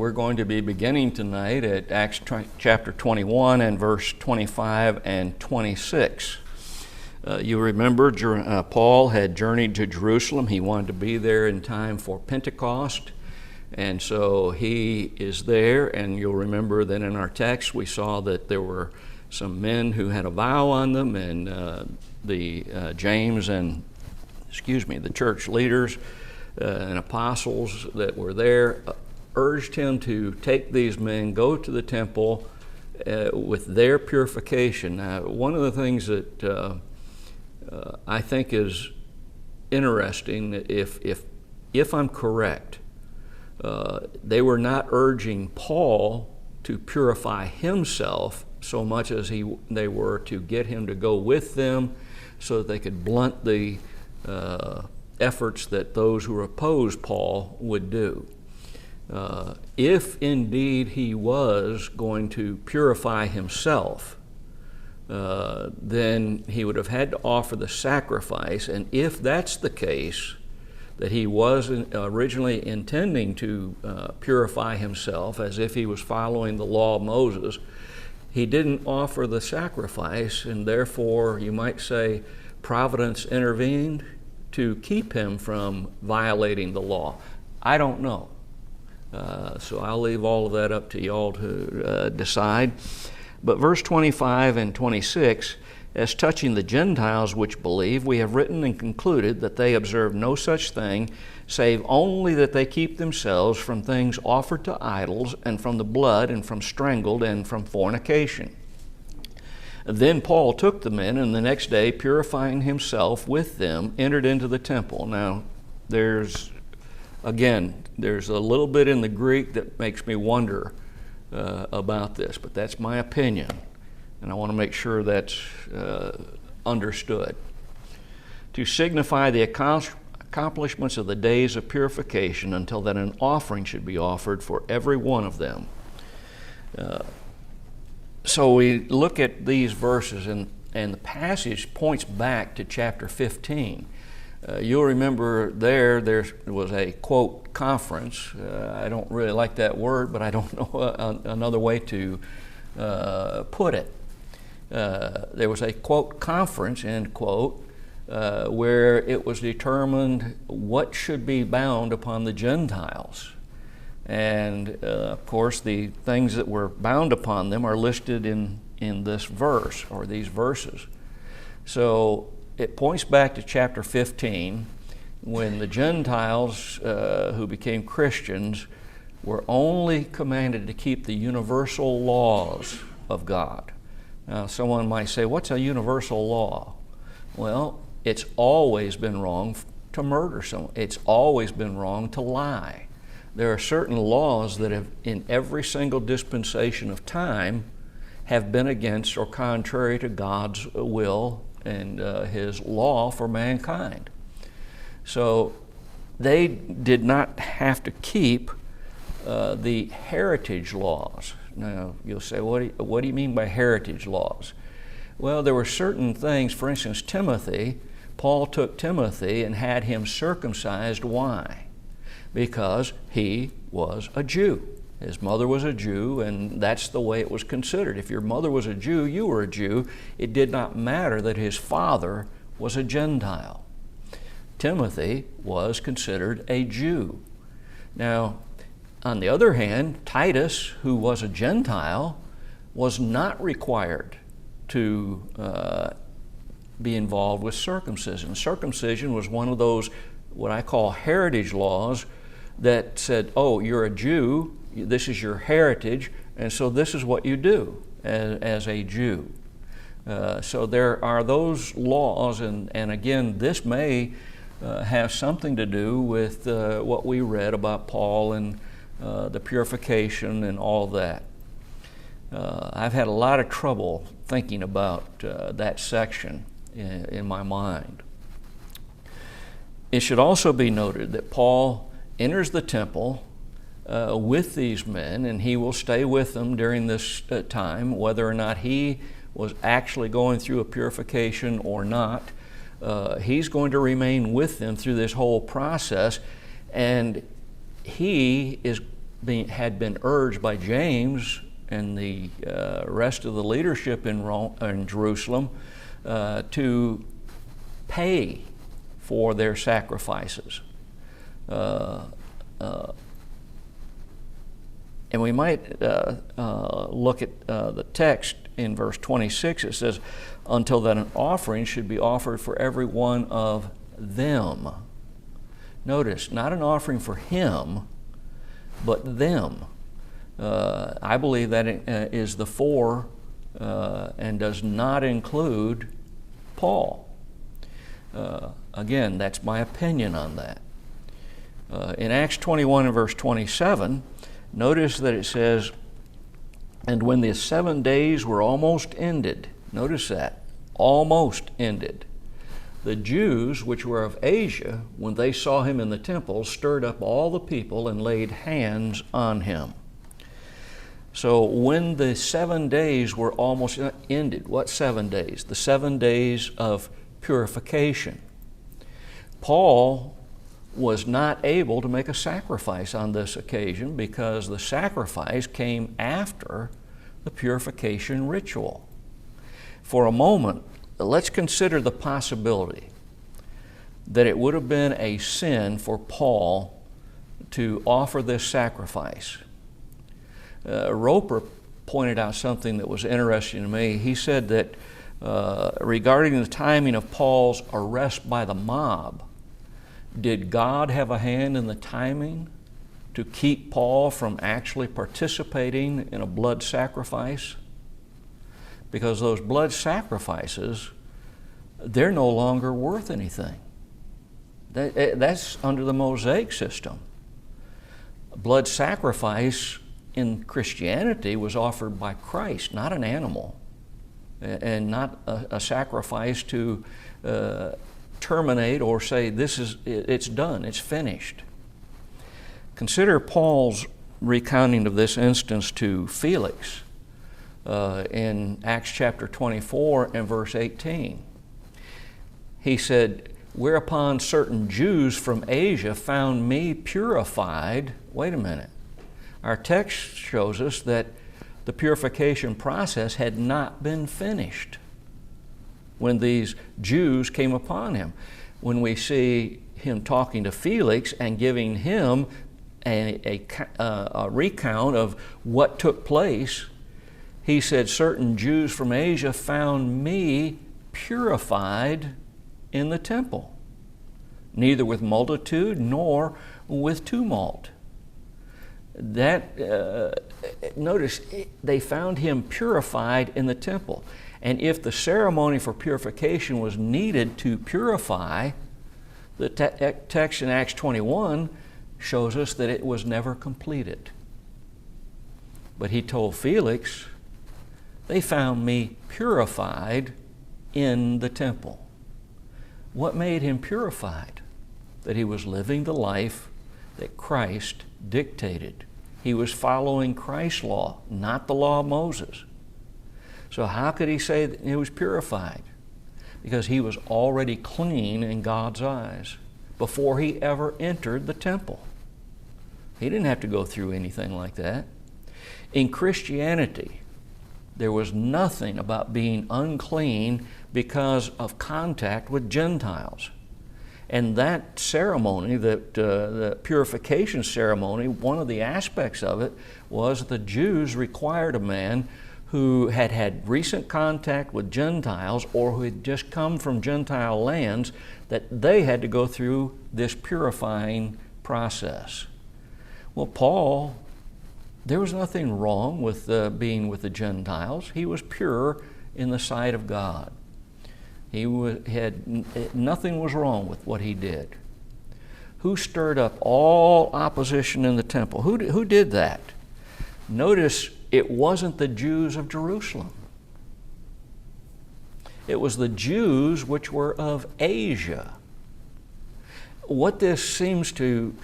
we're going to be beginning tonight at Acts chapter 21 and verse 25 and 26. You remember Paul had journeyed to Jerusalem. He wanted to be there in time for Pentecost. And so he is there, and you'll remember that in our text we saw that there were some men who had a vow on them, and James and the church leaders and apostles that were there urged him to take these men, go to the temple with their purification. Now, one of the things that I think is interesting, if I'm correct, they were not urging Paul to purify himself so much as they were to get him to go with them so that they could blunt the efforts that those who opposed Paul would do. If indeed he was going to purify himself, then he would have had to offer the sacrifice, and if that's the case, that he was originally intending to purify himself as if he was following the law of Moses, he didn't offer the sacrifice, and therefore you might say providence intervened to keep him from violating the law. I don't know. So I'll leave all of that up to y'all to decide. But verse 25 and 26, as touching the Gentiles which believe, we have written and concluded that they observe no such thing, save only that they keep themselves from things offered to idols, and from the blood, and from strangled, and from fornication. Then Paul took the men, and the next day, purifying himself with them, entered into the temple. Now, there's a little bit in the Greek that makes me wonder about this, but that's my opinion, and I want to make sure that's understood. To signify the accomplishments of the days of purification, until that an offering should be offered for every one of them. So we look at these verses, and the passage points back to chapter 15. You'll remember there was a, quote, conference. I don't really like that word, but I don't know another way to put it. There was a, quote, conference, end quote, where it was determined what should be bound upon the Gentiles. And of course, the things that were bound upon them are listed in this verse, or these verses. So it points back to chapter 15, when the Gentiles who became Christians were only commanded to keep the universal laws of God. Now, someone might say, what's a universal law? Well, it's always been wrong to murder someone. It's always been wrong to lie. There are certain laws that have, in every single dispensation of time, have been against or contrary to God's will and His law for mankind. So they did not have to keep the heritage laws. Now, you'll say, what do you mean by heritage laws? Well, there were certain things, for instance, Timothy, Paul took Timothy and had him circumcised. Why? Because he was a Jew. His mother was a Jew, and that's the way it was considered. If your mother was a Jew, you were a Jew. It did not matter that his father was a Gentile. Timothy was considered a Jew. Now, on the other hand, Titus, who was a Gentile, was not required to be involved with circumcision. Circumcision was one of those, what I call heritage laws, that said, oh, you're a Jew, this is your heritage, and so this is what you do as a Jew. So there are those laws, and again, this may have something to do with what we read about Paul and the purification and all that. I've had a lot of trouble thinking about that section in my mind. It should also be noted that Paul enters the temple with these men, and he will stay with them during this time, whether or not he was actually going through a purification or not. He's going to remain with them through this whole process, and he is had been urged by James and the rest of the leadership in Jerusalem to pay for their sacrifices. And we might look at the text in verse 26. It says, until that an offering should be offered for every one of them. Notice, not an offering for him, but them. I believe that is the for and does not include Paul. Again, that's my opinion on that. In Acts 21 and verse 27, notice that it says, and when the 7 days were almost ended, notice that, almost ended, the Jews which were of Asia, when they saw him in the temple, stirred up all the people and laid hands on him. So when the 7 days were almost ended, what 7 days? The 7 days of purification. Paul was not able to make a sacrifice on this occasion because the sacrifice came after the purification ritual. For a moment, let's consider the possibility that it would have been a sin for Paul to offer this sacrifice. Roper pointed out something that was interesting to me. He said that regarding the timing of Paul's arrest by the mob, did God have a hand in the timing to keep Paul from actually participating in a blood sacrifice? Because those blood sacrifices, they're no longer worth anything. That's under the Mosaic system. Blood sacrifice in Christianity was offered by Christ, not an animal, and not a sacrifice to terminate or say it's done, it's finished. Consider Paul's recounting of this instance to Felix in Acts chapter 24 and verse 18. He said, whereupon certain Jews from Asia found me purified. Wait a minute. Our text shows us that the purification process had not been finished when these Jews came upon him. When we see him talking to Felix and giving him a recount of what took place, he said, certain Jews from Asia found me purified in the temple, neither with multitude nor with tumult. Notice, they found him purified in the temple. And if the ceremony for purification was needed to purify, the text in Acts 21 shows us that it was never completed. But he told Felix, they found me purified in the temple. What made him purified? That he was living the life that Christ dictated. He was following Christ's law, not the law of Moses. So how could he say that he was purified? Because he was already clean in God's eyes before he ever entered the temple. He didn't have to go through anything like that. In Christianity, there was nothing about being unclean because of contact with Gentiles. And that ceremony, the purification ceremony, one of the aspects of it was the Jews required a man who had had recent contact with Gentiles or who had just come from Gentile lands, that they had to go through this purifying process. Well, Paul, there was nothing wrong with being with the Gentiles. He was pure in the sight of God. Nothing was wrong with what he did. Who stirred up all opposition in the temple? Who did that? Notice it wasn't the Jews of Jerusalem. It was the Jews which were of Asia. What this seems to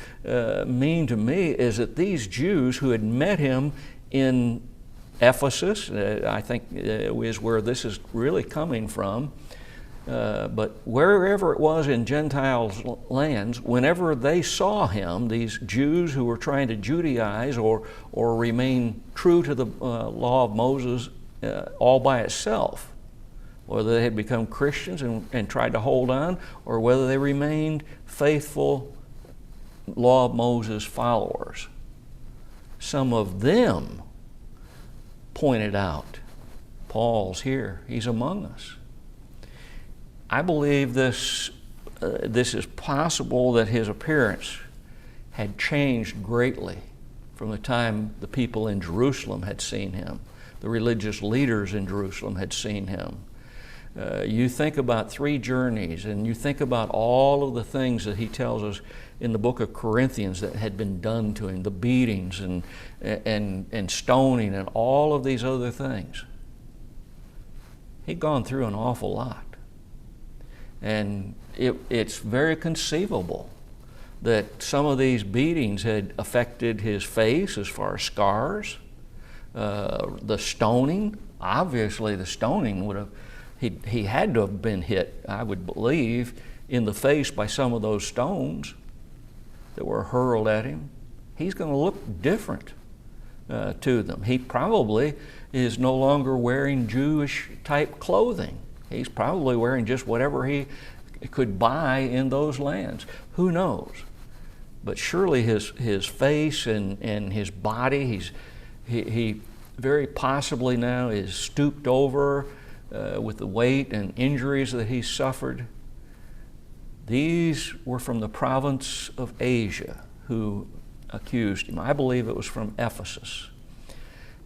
mean to me is that these Jews who had met him in Ephesus, I think is where this is really coming from, But wherever it was in Gentiles' lands, whenever they saw him, these Jews who were trying to Judaize or remain true to the law of Moses all by itself, whether they had become Christians and tried to hold on, or whether they remained faithful law of Moses followers, some of them pointed out, Paul's here, he's among us. I believe this is possible that his appearance had changed greatly from the time the people in Jerusalem had seen him. The religious leaders in Jerusalem had seen him. You think about 3 journeys, and you think about all of the things that he tells us in the book of Corinthians that had been done to him, the beatings and stoning and all of these other things. He'd gone through an awful lot. And it's very conceivable that some of these beatings had affected his face as far as scars. The stoning, obviously the stoning would have, he had to have been hit, I would believe, in the face by some of those stones that were hurled at him. He's going to look different to them. He probably is no longer wearing Jewish type clothing. He's probably wearing just whatever he could buy in those lands. Who knows? But surely his face and his body, he very possibly now is stooped over with the weight and injuries that he suffered. These were from the province of Asia who accused him. I believe it was from Ephesus.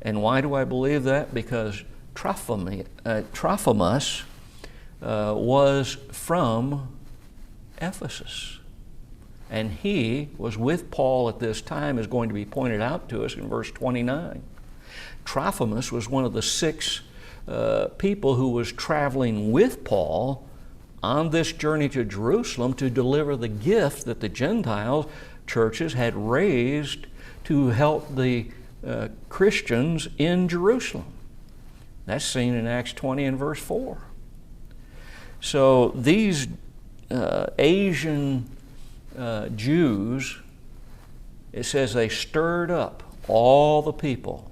And why do I believe that? Because Trophimus was from Ephesus. And he was with Paul at this time, as going to be pointed out to us in verse 29. Trophimus was one of the 6 people who was traveling with Paul on this journey to Jerusalem to deliver the gift that the Gentile churches had raised to help the Christians in Jerusalem. That's seen in Acts 20 and verse 4. So these Asian Jews, it says they stirred up all the people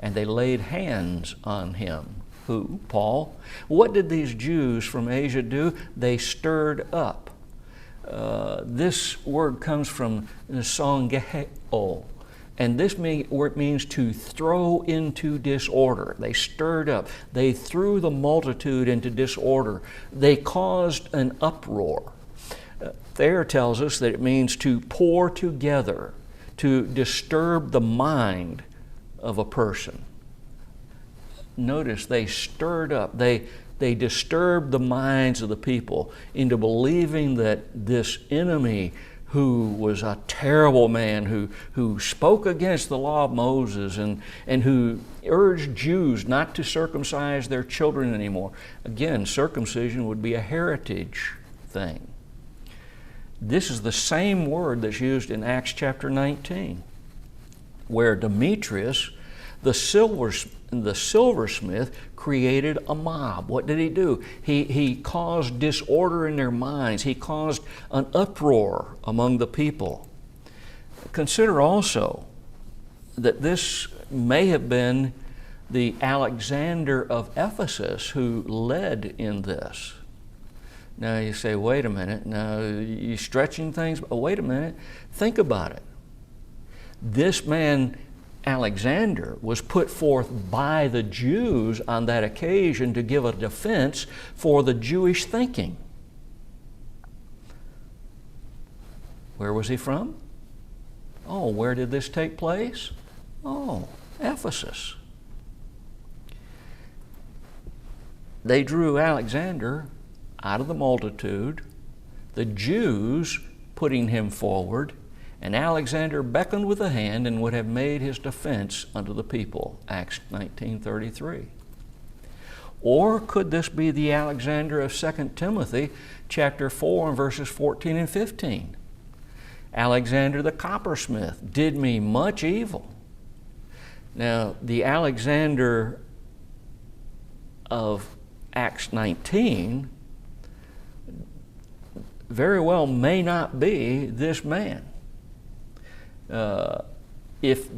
and they laid hands on him. Who? Paul. What did these Jews from Asia do? They stirred up. This word comes from songeo, and this word means to throw into disorder. They stirred up. They threw the multitude into disorder. They caused an uproar. Thayer tells us that it means to pour together, to disturb the mind of a person. Notice they stirred up. They disturbed the minds of the people into believing that this enemy, who was a terrible man, who spoke against the law of Moses and who urged Jews not to circumcise their children anymore. Again, circumcision would be a heritage thing. This is the same word that's used in Acts chapter 19, where Demetrius, the silversmith, created a mob. What did he do? He caused disorder in their minds. He caused an uproar among the people. Consider also that this may have been the Alexander of Ephesus who led in this. Now you say, wait a minute, now you're stretching things, but wait a minute, think about it. This man, Alexander, was put forth by the Jews on that occasion to give a defense for the Jewish thinking. Where was he from? Oh, where did this take place? Oh, Ephesus. They drew Alexander out of the multitude, the Jews putting him forward, and Alexander beckoned with a hand and would have made his defense unto the people, Acts 19:33. Or could this be the Alexander of 2 Timothy chapter 4 and verses 14 and 15? Alexander the coppersmith did me much evil. Now, the Alexander of Acts 19 very well may not be this man. If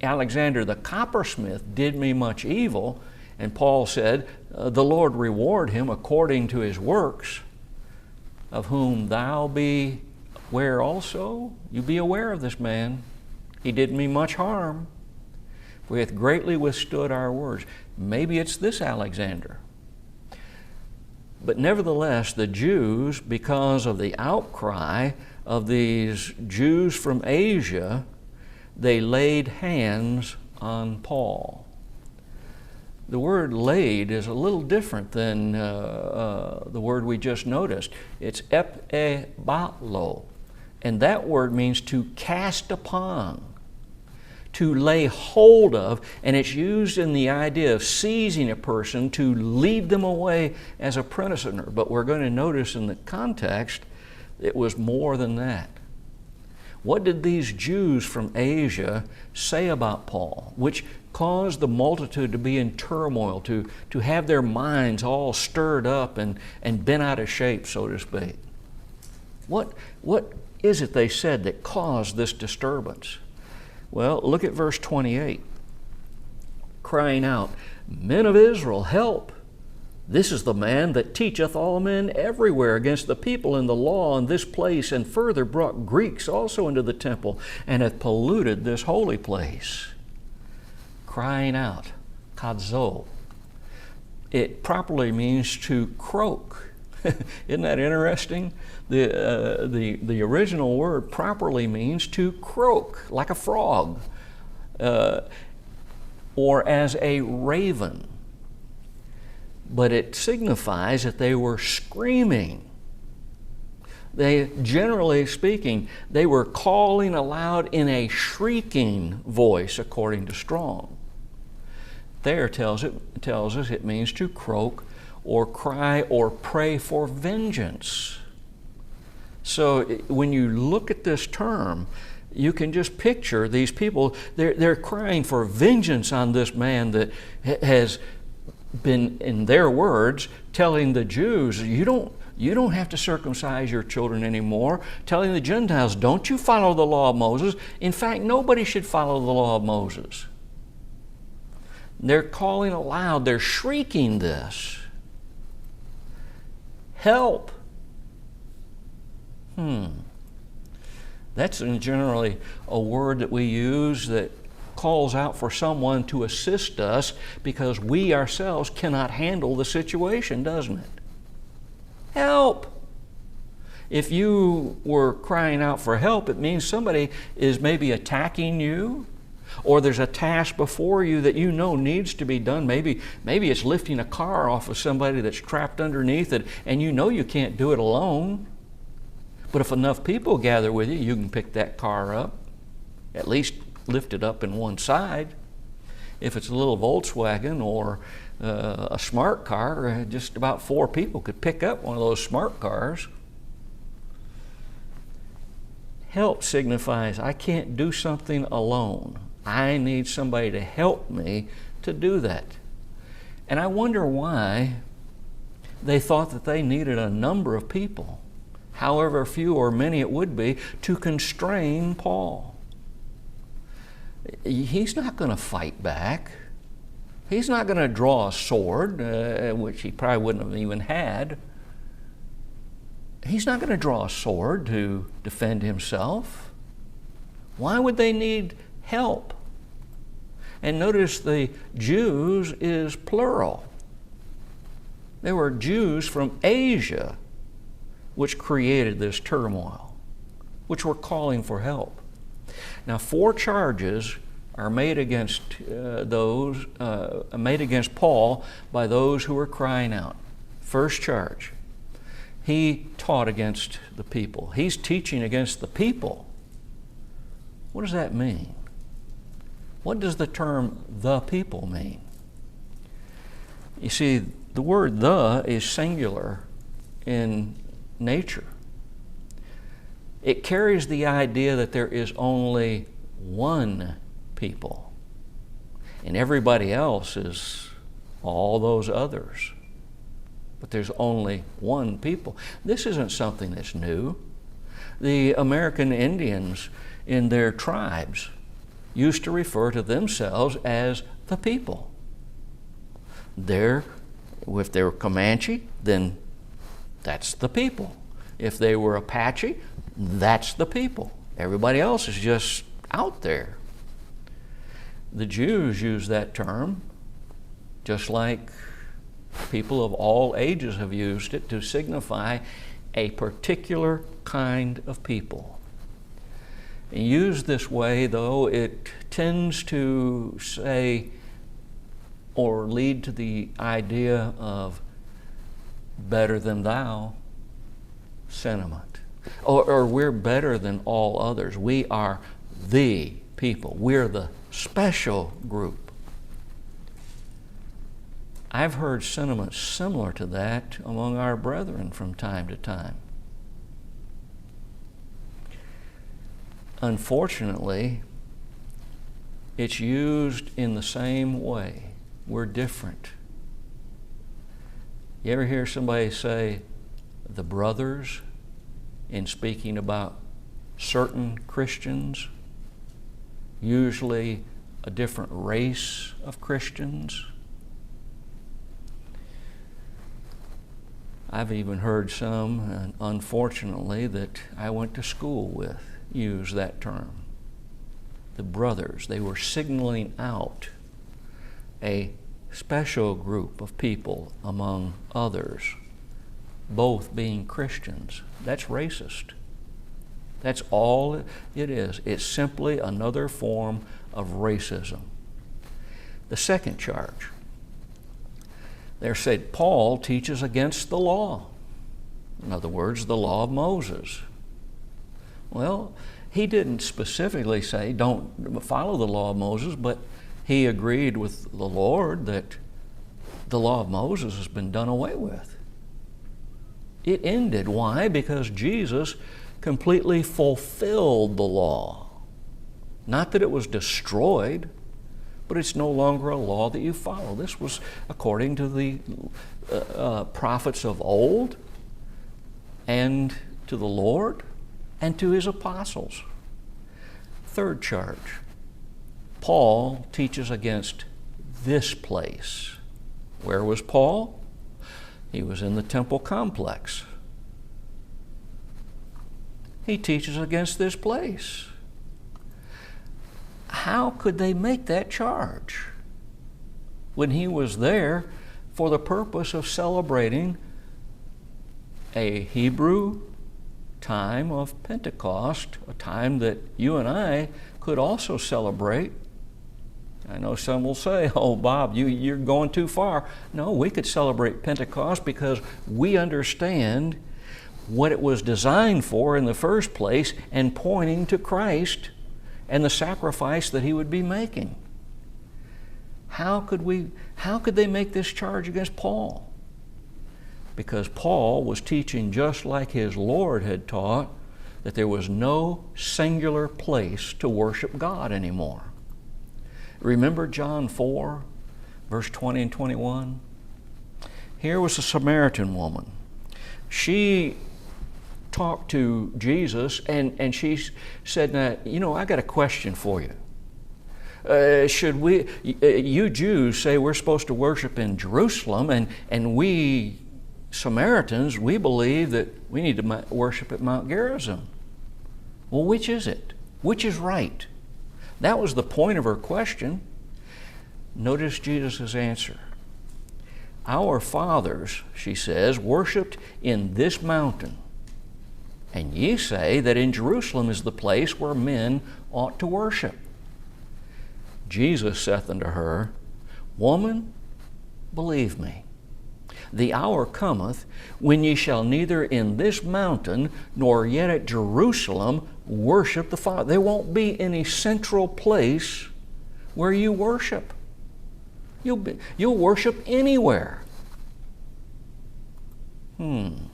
Alexander the coppersmith did me much evil, and Paul said, the Lord reward him according to his works, of whom thou be aware also. You be aware of this man. He did me much harm. We hath greatly withstood our words. Maybe it's this Alexander. But nevertheless, the Jews, because of the outcry of these Jews from Asia, they laid hands on Paul. The word laid is a little different than the word we just noticed. It's epebalo, and that word means to cast upon, to lay hold of, and it's used in the idea of seizing a person to lead them away as a prisoner. But we're going to notice in the context it was more than that. What did these Jews from Asia say about Paul, which caused the multitude to be in turmoil, to have their minds all stirred up and bent out of shape, so to speak? What is it they said that caused this disturbance? Well, look at verse 28. Crying out, Men of Israel, help! This is the man that teacheth all men everywhere against the people in the law in this place, and further brought Greeks also into the temple, and hath polluted this holy place. Crying out, kadzo. It properly means to croak. Isn't that interesting? The original word properly means to croak, like a frog, or as a raven. But it signifies that they were screaming. They, generally speaking, they were calling aloud in a shrieking voice, according to Strong. There tells us it means to croak or cry or pray for vengeance. So when you look at this term, you can just picture these people, they're crying for vengeance on this man that has been, in their words, telling the Jews, you don't have to circumcise your children anymore, telling the Gentiles, don't you follow the law of Moses. In fact, nobody should follow the law of Moses. They're calling aloud, they're shrieking this. Help! That's generally a word that we use that calls out for someone to assist us because we ourselves cannot handle the situation, doesn't it? Help! If you were crying out for help, it means somebody is maybe attacking you, or there's a task before you that you know needs to be done. Maybe it's lifting a car off of somebody that's trapped underneath it, and you know you can't do it alone. But if enough people gather with you, you can pick that car up, at least lift it up in one side. If it's a little Volkswagen or a smart car, just about 4 people could pick up one of those smart cars. Help signifies I can't do something alone. I need somebody to help me to do that. And I wonder why they thought that they needed a number of people, however few or many it would be, to constrain Paul. He's not going to fight back. He's not going to draw a sword, which he probably wouldn't have even had. He's not going to draw a sword to defend himself. Why would they need help? And notice the Jews is plural. There were Jews from Asia which created this turmoil, which were calling for help. Now, 4 charges are made against made against Paul by those who were crying out. First charge, he taught against the people. He's teaching against the people. What does that mean? What does the term "the people" mean? You see, the word "the" is singular in nature. It carries the idea that there is only one people, and everybody else is all those others. but there's only one people. This isn't something that's new. The American Indians in their tribes used to refer to themselves as the people. If they were Comanche, then that's the people. If they were Apache, that's the people. Everybody else is just out there. The Jews use that term just like people of all ages have used it to signify a particular kind of people. And used this way, though, it tends to say or lead to the idea of better than thou sentiment. Or we're better than all others. We are the people. We're the special group. I've heard sentiments similar to that among our brethren from time to time. Unfortunately, it's used in the same way. We're different. You ever hear somebody say, the brothers, in speaking about certain Christians, usually a different race of Christians? I've even heard some, unfortunately, that I went to school with use that term. The brothers, they were signaling out a special group of people among others, both being Christians. That's racist. That's all it is. It's simply another form of racism. The second charge. There said Paul teaches against the law. In other words, the law of Moses. Well, he didn't specifically say don't follow the law of Moses, but he agreed with the Lord that the law of Moses has been done away with. It ended. Why? Because Jesus completely fulfilled the law. Not that it was destroyed, but it's no longer a law that you follow. This was according to the prophets of old, and to the Lord, and to his apostles. Third charge. Paul teaches against this place. Where was Paul? He was in the temple complex. He teaches against this place. How could they make that charge when he was there for the purpose of celebrating a Hebrew time of Pentecost, a time that you and I could also celebrate? I know some will say, oh, Bob, you're going too far. No, we could celebrate Pentecost because we understand what it was designed for in the first place and pointing to Christ and the sacrifice that he would be making. How could they make this charge against Paul? Because Paul was teaching just like his Lord had taught, that there was no singular place to worship God anymore. Remember John 4, verse 20 and 21? Here was a Samaritan woman. She talked to Jesus and she said, now, I got a question for you. You Jews say we're supposed to worship in Jerusalem, and we Samaritans, we believe that we need to worship at Mount Gerizim. Well, which is it? Which is right? That was the point of her question. Notice Jesus' answer. Our fathers, she says, worshiped in this mountain, and ye say that in Jerusalem is the place where men ought to worship. Jesus saith unto her, Woman, believe me, the hour cometh when ye shall neither in this mountain nor yet at Jerusalem worship the Father. There won't be any central place where you worship. You'll worship anywhere. You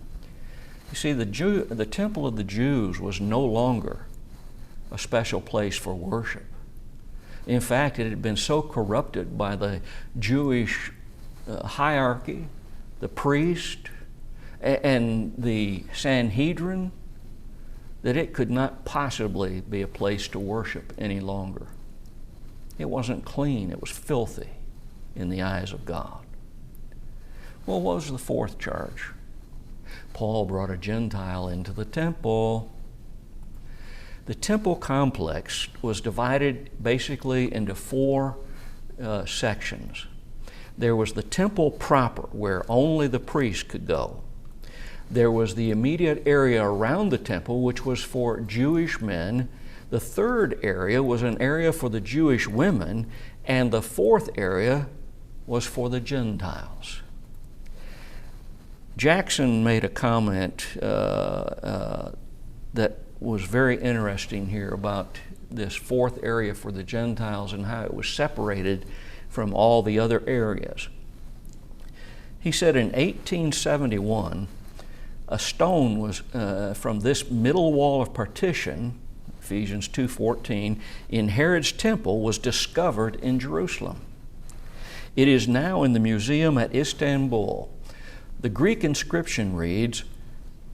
see, the temple of the Jews was no longer a special place for worship. In fact, it had been so corrupted by the Jewish hierarchy, the priest, and the Sanhedrin, that it could not possibly be a place to worship any longer. It wasn't clean, it was filthy in the eyes of God. Well, what was the fourth charge? Paul brought a Gentile into the temple. The temple complex was divided basically into four sections. There was the temple proper, where only the priest could go. There was the immediate area around the temple, which was for Jewish men. The third area was an area for the Jewish women, and the fourth area was for the Gentiles. Jackson made a comment that was very interesting here about this fourth area for the Gentiles and how it was separated from all the other areas. He said in 1871, a stone was from this middle wall of partition, Ephesians 2:14, in Herod's temple was discovered in Jerusalem. It is now in the museum at Istanbul. The Greek inscription reads,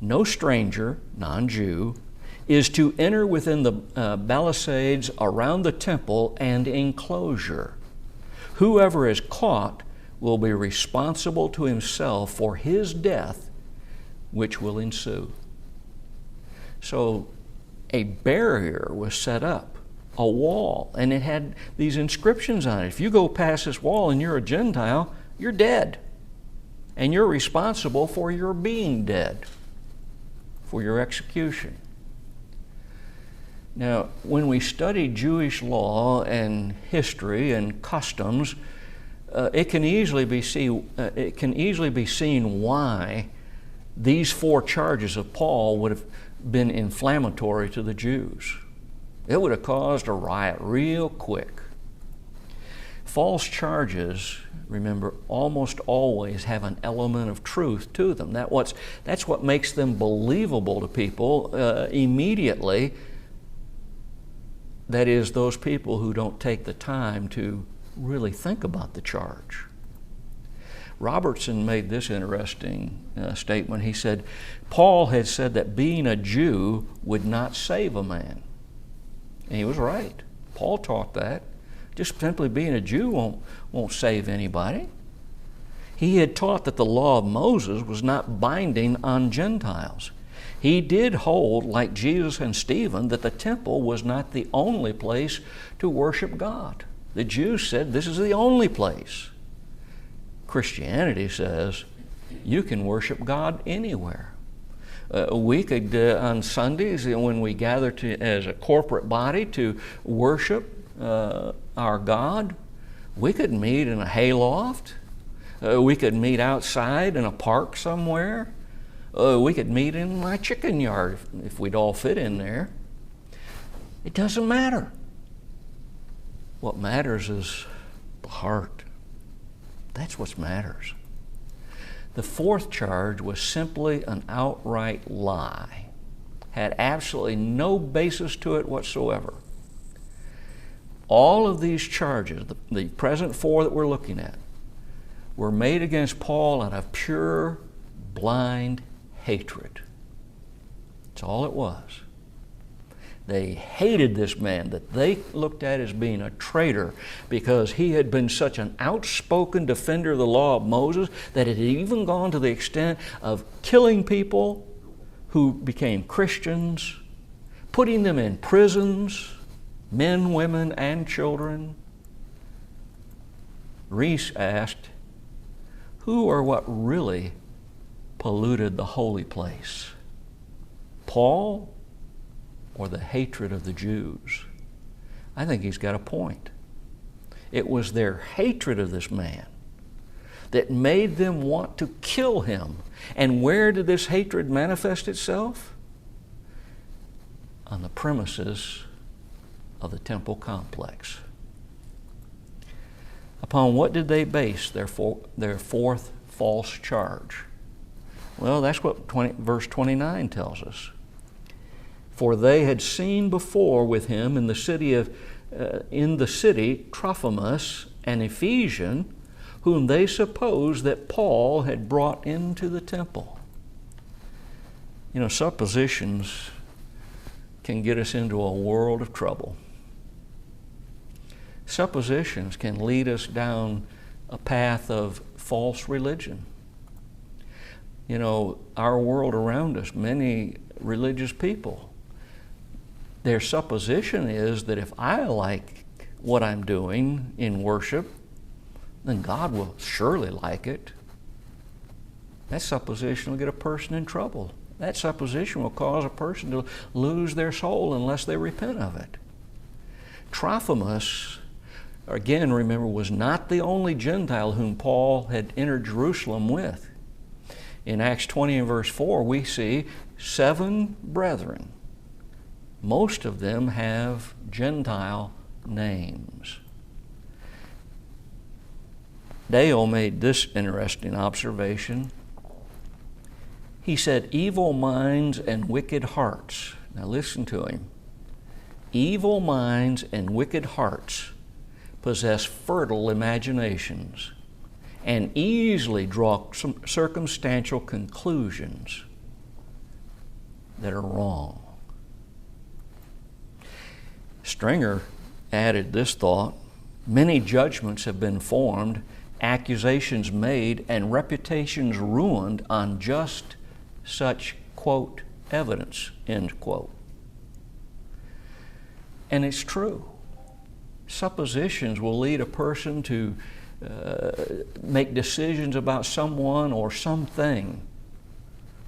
"No stranger, non-Jew, is to enter within the palisades around the temple and enclosure. Whoever is caught will be responsible to himself for his death, which will ensue." So a barrier was set up, a wall, and it had these inscriptions on it. If you go past this wall and you're a Gentile, you're dead. And you're responsible for your being dead, for your execution. Now, when we study Jewish law and history and customs, it can easily be seen why these four charges of Paul would have been inflammatory to the Jews. It would have caused a riot real quick. False charges, remember, almost always have an element of truth to them. That's what makes them believable to people immediately. That is, those people who don't take the time to really think about the charge. Robertson made this interesting statement. He said, Paul had said that being a Jew would not save a man. And he was right. Paul taught that. Just simply being a Jew won't save anybody. He had taught that the law of Moses was not binding on Gentiles. He did hold, like Jesus and Stephen, that the temple was not the only place to worship God. The Jews said this is the only place. Christianity says you can worship God anywhere. We could, on Sundays, when we gather as a corporate body to worship our God, we could meet in a hayloft. We could meet outside in a park somewhere. We could meet in my chicken yard if we'd all fit in there. It doesn't matter. What matters is the heart. That's what matters. The fourth charge was simply an outright lie. Had absolutely no basis to it whatsoever. All of these charges, the present four that we're looking at, were made against Paul out of pure, blind hatred. That's all it was. They hated this man that they looked at as being a traitor because he had been such an outspoken defender of the law of Moses that it had even gone to the extent of killing people who became Christians, putting them in prisons, men, women, and children. Reese asked, who or what really polluted the holy place? Paul or the hatred of the Jews? I think he's got a point. It was their hatred of this man that made them want to kill him. And where did this hatred manifest itself? On the premises of the temple complex. Upon what did they base their fourth false charge? Well, that's what verse 29 tells us. For they had seen before with him in the city Trophimus, an Ephesian, whom they supposed that Paul had brought into the temple. You know, suppositions can get us into a world of trouble. Suppositions can lead us down a path of false religion. You know, our world around us, many religious people, their supposition is that if I like what I'm doing in worship, then God will surely like it. That supposition will get a person in trouble. That supposition will cause a person to lose their soul unless they repent of it. Trophimus, again, remember, was not the only Gentile whom Paul had entered Jerusalem with. In Acts 20 and verse 4, we see 7 brethren. Most of them have Gentile names. Dale made this interesting observation. He said, evil minds and wicked hearts. Now listen to him. Evil minds and wicked hearts possess fertile imaginations and easily draw some circumstantial conclusions that are wrong. Stringer added this thought, many judgments have been formed, accusations made, and reputations ruined on just such, quote, evidence, end quote. And it's true. Suppositions will lead a person to make decisions about someone or something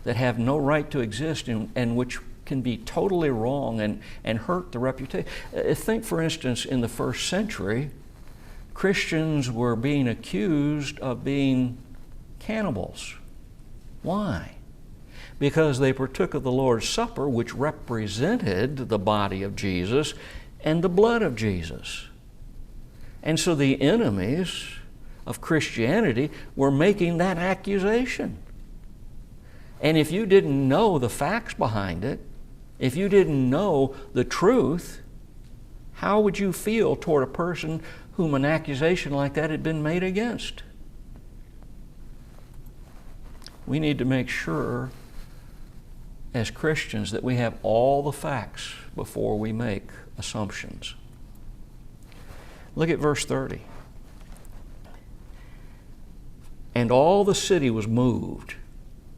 that have no right to exist and which can be totally wrong and hurt the reputation. Think, for instance, in the first century, Christians were being accused of being cannibals. Why? Because they partook of the Lord's Supper, which represented the body of Jesus and the blood of Jesus. And so the enemies of Christianity were making that accusation. And if you didn't know the facts behind it, if you didn't know the truth, how would you feel toward a person whom an accusation like that had been made against? We need to make sure as Christians that we have all the facts before we make assumptions. Look at verse 30. And all the city was moved,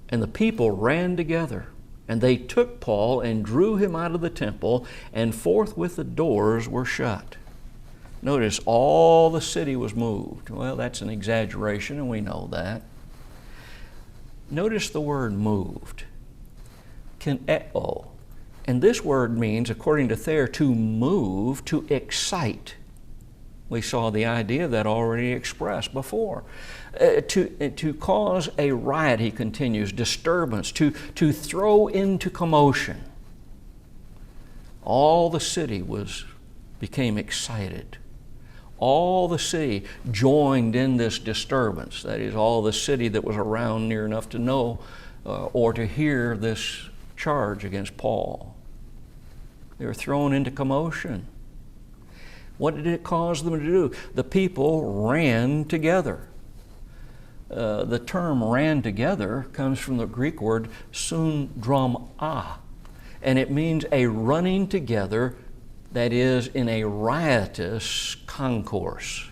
and the people ran together, and they took Paul and drew him out of the temple, and forthwith the doors were shut. Notice, all the city was moved. Well, that's an exaggeration, and we know that. Notice the word moved. Kineo. And this word means, according to Thayer, to move, to excite. We saw the idea of that already expressed before. To cause a riot, he continues, disturbance, to throw into commotion. All the city became excited. All the city joined in this disturbance. That is, all the city that was around near enough to know or to hear this charge against Paul. They were thrown into commotion. What did it cause them to do? The people ran together. The term ran together comes from the Greek word syndroma, and it means a running together that is in a riotous concourse.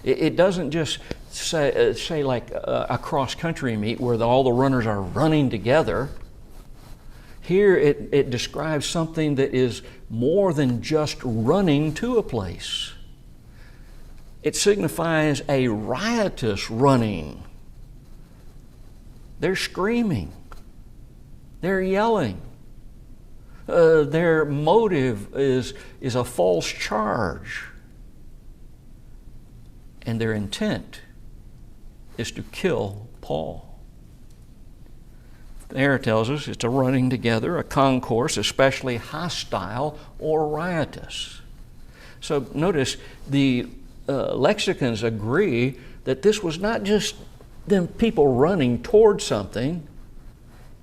It doesn't just say like a cross-country meet where all the runners are running together. Here it describes something that is more than just running to a place. It signifies a riotous running. They're screaming. They're yelling. Their motive is a false charge. And their intent is to kill Paul. There it tells us it's a running together, a concourse, especially hostile or riotous. So notice the lexicons agree that this was not just them people running towards something,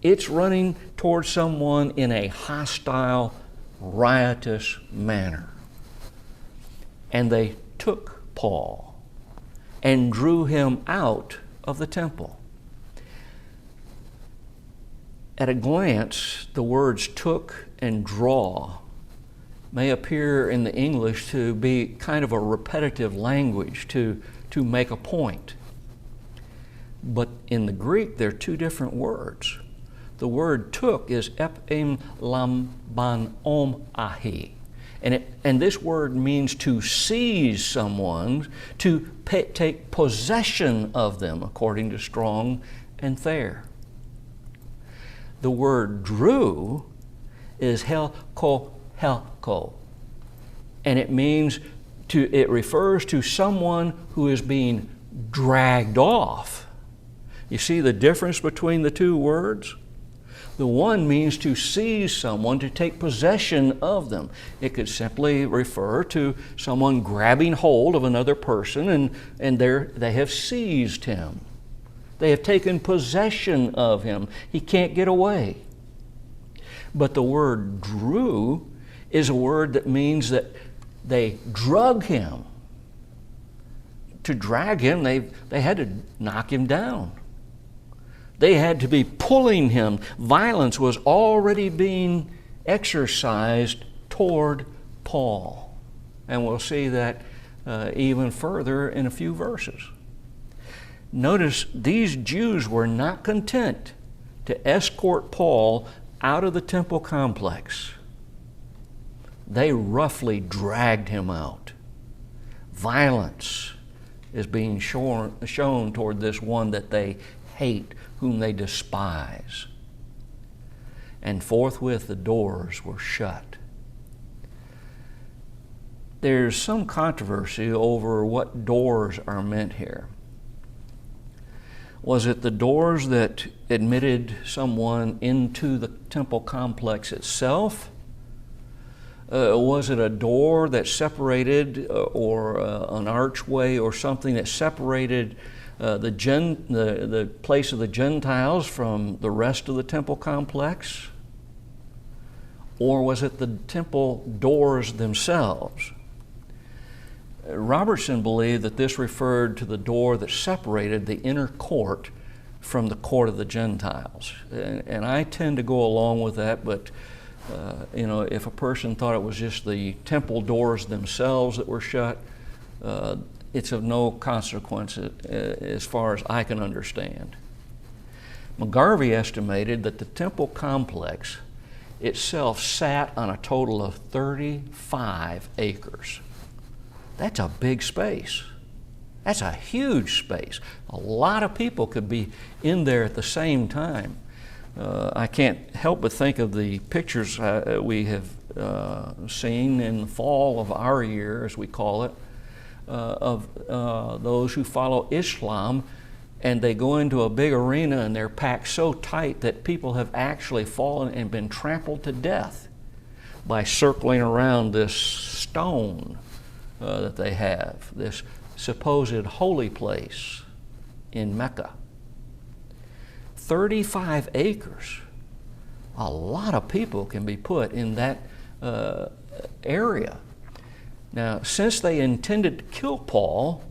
it's running towards someone in a hostile, riotous manner. And they took Paul and drew him out of the temple. At a glance, the words took and draw may appear in the English to be kind of a repetitive language to make a point. But in the Greek, they're two different words. The word took is epim lamban om ahi. And this word means to seize someone, to take possession of them, according to Strong and Thayer. The word drew is helko, and it refers to someone who is being dragged off. You see the difference between the two words? The one means to seize someone, to take possession of them. It could simply refer to someone grabbing hold of another person and they have seized him. They have taken possession of him. He can't get away. But the word drew is a word that means that they drug him. To drag him, they had to knock him down. They had to be pulling him. Violence was already being exercised toward Paul. And we'll see that even further in a few verses. Notice these Jews were not content to escort Paul out of the temple complex. They roughly dragged him out. Violence is being shown toward this one that they hate, whom they despise. And forthwith the doors were shut. There's some controversy over what doors are meant here. Was it the doors that admitted someone into the temple complex itself? Was it a door that separated, or an archway or something that separated the place of the Gentiles from the rest of the temple complex? Or was it the temple doors themselves? Robertson believed that this referred to the door that separated the inner court from the court of the Gentiles. And I tend to go along with that, but if a person thought it was just the temple doors themselves that were shut, it's of no consequence as far as I can understand. McGarvey estimated that the temple complex itself sat on a total of 35 acres. That's a big space. That's a huge space. A lot of people could be in there at the same time. I can't help but think of the pictures we have seen in the fall of our year, as we call it, of those who follow Islam, and they go into a big arena and they're packed so tight that people have actually fallen and been trampled to death by circling around this stone that they have, this supposed holy place in Mecca. 35 acres. A lot of people can be put in that area. Now, since they intended to kill Paul,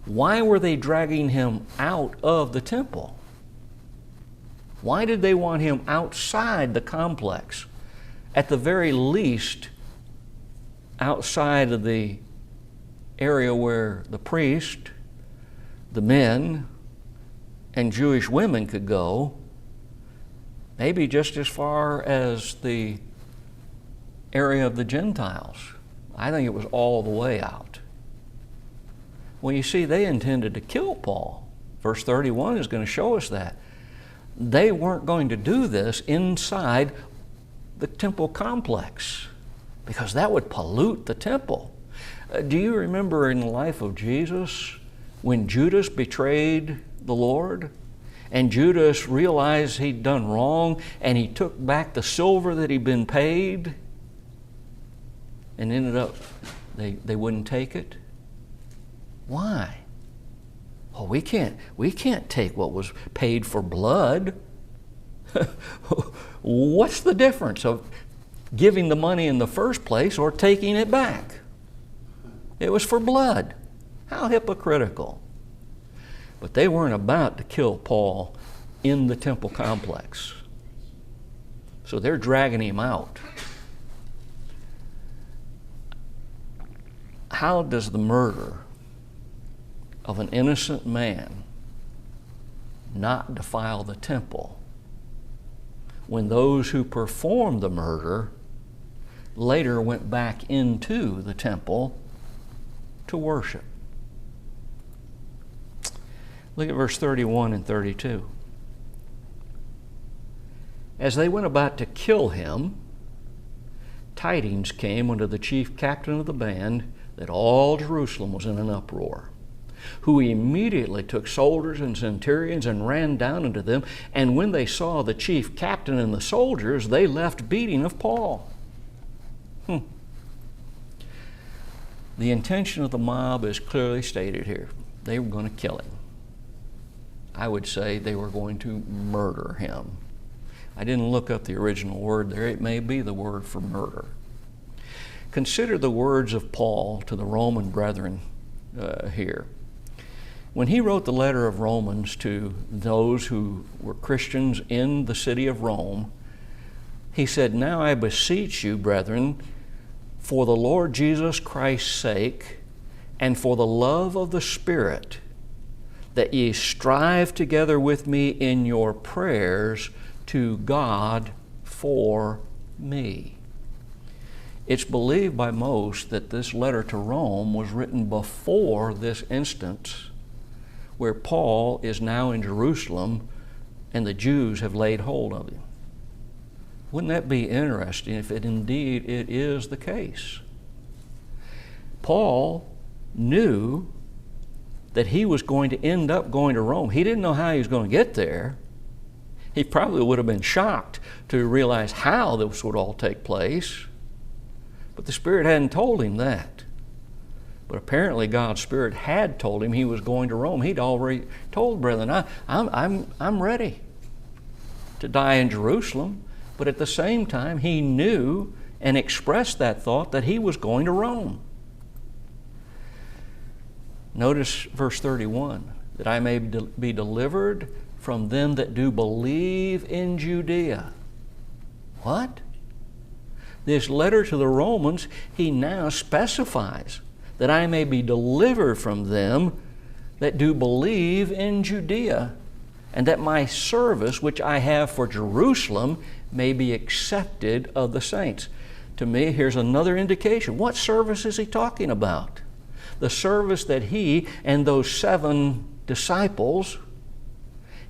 why were they dragging him out of the temple? Why did they want him outside the complex? At the very least, outside of the area where the priest, the men, and Jewish women could go, maybe just as far as the area of the Gentiles. I think it was all the way out. Well, you see, they intended to kill Paul. Verse 31 is going to show us that. They weren't going to do this inside the temple complex because that would pollute the temple. Do you remember in the life of Jesus when Judas betrayed the Lord and Judas realized he'd done wrong and he took back the silver that he'd been paid and ended up they wouldn't take it? Why? Oh, we can't take what was paid for blood. What's the difference of giving the money in the first place or taking it back? It was for blood. How hypocritical. But they weren't about to kill Paul in the temple complex. So they're dragging him out. How does the murder of an innocent man not defile the temple when those who performed the murder later went back into the temple to worship? Look at verse 31 and 32. As they went about to kill him, tidings came unto the chief captain of the band that all Jerusalem was in an uproar, who immediately took soldiers and centurions and ran down unto them. And when they saw the chief captain and the soldiers, they left beating of Paul. The intention of the mob is clearly stated here. They were going to kill him. I would say they were going to murder him. I didn't look up the original word there. It may be the word for murder. Consider the words of Paul to the Roman brethren here. When he wrote the letter of Romans to those who were Christians in the city of Rome, he said, "Now I beseech you, brethren, for the Lord Jesus Christ's sake, and for the love of the Spirit, that ye strive together with me in your prayers to God for me." It's believed by most that this letter to Rome was written before this instance where Paul is now in Jerusalem and the Jews have laid hold of him. Wouldn't that be interesting if indeed it is the case? Paul knew that he was going to end up going to Rome. He didn't know how he was going to get there. He probably would have been shocked to realize how this would all take place. But the Spirit hadn't told him that. But apparently God's Spirit had told him he was going to Rome. He'd already told brethren, I'm ready to die in Jerusalem. But at the same time, he knew and expressed that thought that he was going to Rome. Notice verse 31, that I may be delivered from them that do believe in Judea. What? This letter to the Romans, he now specifies that I may be delivered from them that do believe in Judea, and that my service which I have for Jerusalem may be accepted of the saints. To me, here's another indication. What service is he talking about? The service that he and those 7 disciples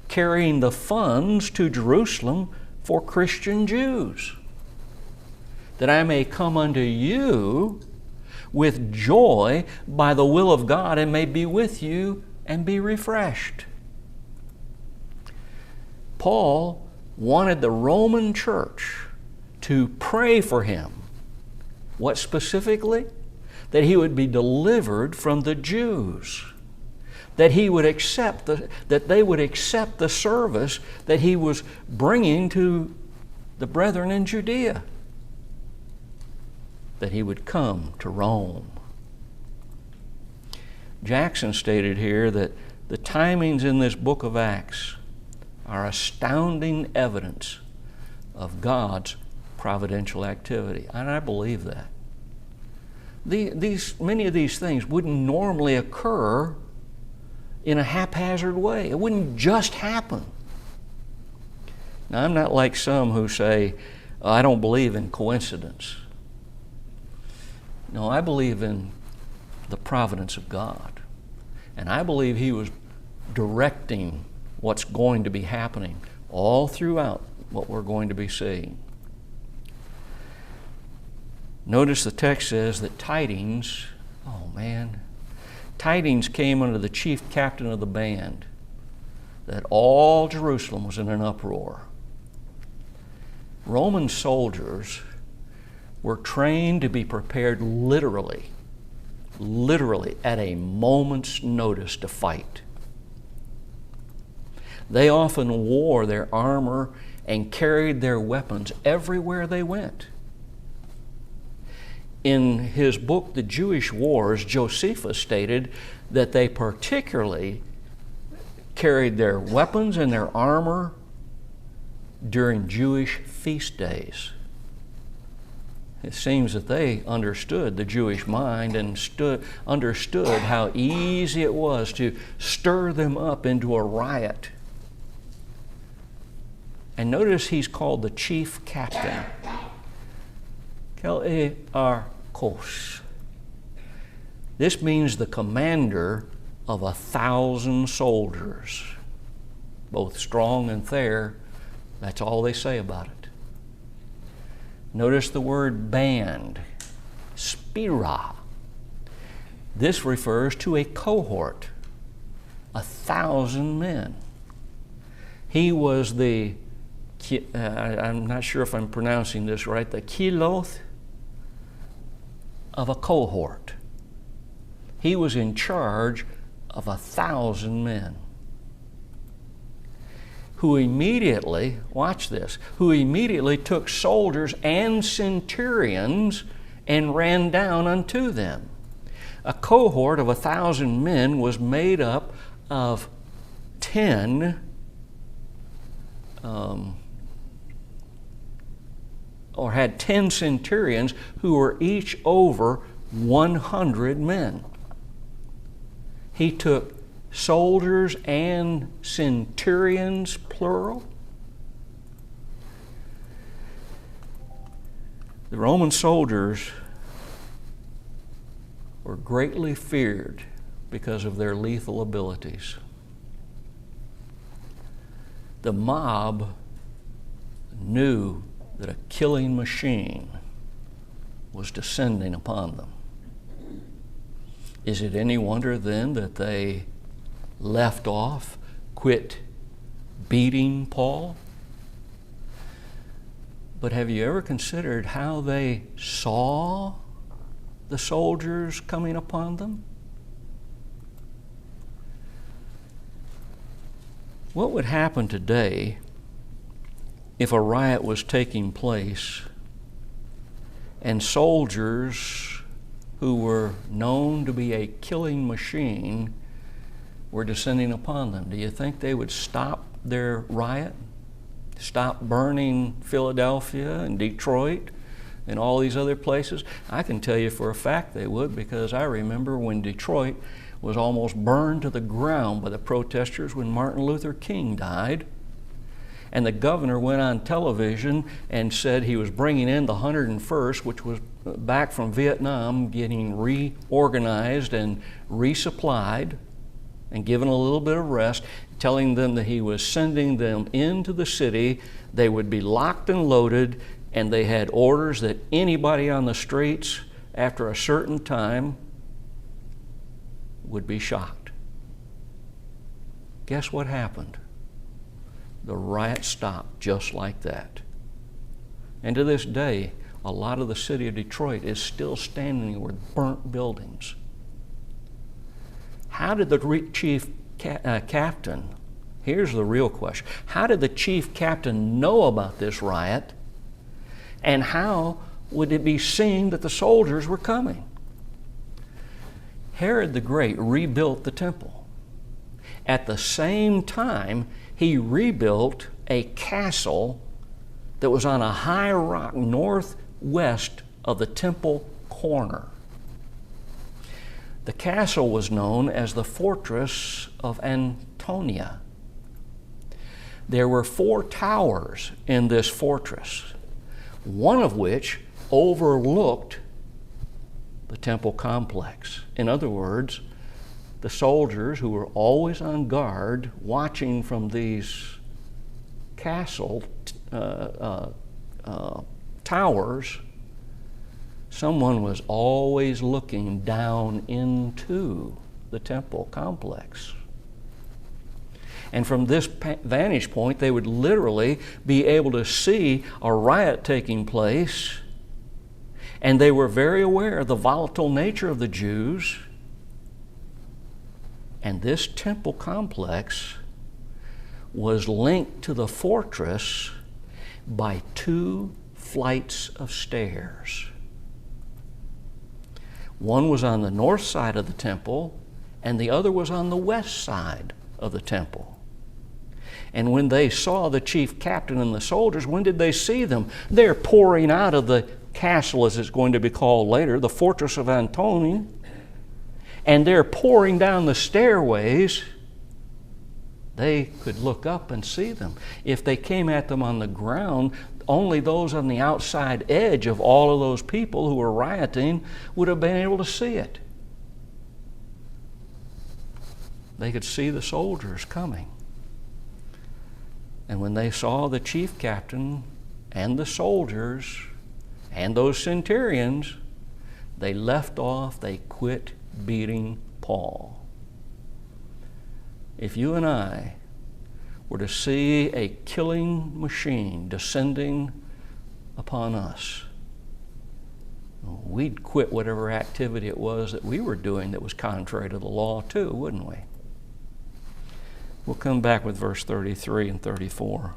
carrying the funds to Jerusalem for Christian Jews. That I may come unto you with joy by the will of God, and may be with you and be refreshed. Paul wanted the Roman church to pray for him. What specifically? That he would be delivered from the Jews. That he would accept that they would accept the service that he was bringing to the brethren in Judea. That he would come to Rome. Jackson stated here that the timings in this book of Acts are astounding evidence of God's providential activity. And I believe that. Many of these things wouldn't normally occur in a haphazard way. It wouldn't just happen. Now, I'm not like some who say, I don't believe in coincidence. No, I believe in the providence of God. And I believe he was directing what's going to be happening all throughout what we're going to be seeing. Notice the text says that tidings came unto the chief captain of the band, that all Jerusalem was in an uproar. Roman soldiers were trained to be prepared literally at a moment's notice to fight. They often wore their armor and carried their weapons everywhere they went. In his book, The Jewish Wars, Josephus stated that they particularly carried their weapons and their armor during Jewish feast days. It seems that they understood the Jewish mind and understood how easy it was to stir them up into a riot. And notice he's called the chief captain. Kelearchos. This means the commander of 1,000 soldiers, both strong and fair. That's all they say about it. Notice the word band, spira. This refers to a cohort, 1,000 men. He was the, I'm not sure if I'm pronouncing this right, the kiloth of a cohort. He was in charge of 1,000 men. Who immediately, watch this, who immediately took soldiers and centurions and ran down unto them. A cohort of 1,000 men was made up of 10 or had 10 centurions who were each over 100 men. He took soldiers and centurions, plural. The Roman soldiers were greatly feared because of their lethal abilities. The mob knew that a killing machine was descending upon them. Is it any wonder then that they left off, quit beating Paul? But have you ever considered how they saw the soldiers coming upon them? What would happen today if a riot was taking place and soldiers who were known to be a killing machine were descending upon them? Do you think they would stop their riot? Stop burning Philadelphia and Detroit and all these other places? I can tell you for a fact they would, because I remember when Detroit was almost burned to the ground by the protesters when Martin Luther King died. And the governor went on television and said he was bringing in the 101st, which was back from Vietnam, getting reorganized and resupplied and given a little bit of rest, telling them that he was sending them into the city. They would be locked and loaded, and they had orders that anybody on the streets after a certain time would be shot. Guess what happened? The riot stopped just like that. And to this day, a lot of the city of Detroit is still standing with burnt buildings. How did the chief captain, here's the real question, how did the chief captain know about this riot, and how would it be seen that the soldiers were coming? Herod the Great rebuilt the temple. At the same time, he rebuilt a castle that was on a high rock northwest of the temple corner. The castle was known as the Fortress of Antonia. There were 4 towers in this fortress, one of which overlooked the temple complex. In other words, the soldiers who were always on guard watching from these castle towers, someone was always looking down into the temple complex. And from this vantage point, they would literally be able to see a riot taking place, and they were very aware of the volatile nature of the Jews. And this temple complex was linked to the fortress by 2 flights of stairs. One was on the north side of the temple, and the other was on the west side of the temple. And when they saw the chief captain and the soldiers, when did they see them? They're pouring out of the castle, as it's going to be called later, the fortress of Antonin, and they're pouring down the stairways. They could look up and see them. If they came at them on the ground, only those on the outside edge of all of those people who were rioting would have been able to see it. They could see the soldiers coming. And when they saw the chief captain and the soldiers and those centurions, they left off, they quit beating Paul. If you and I were to see a killing machine descending upon us, we'd quit whatever activity it was that we were doing that was contrary to the law too, wouldn't we? We'll come back with verse 33 and 34.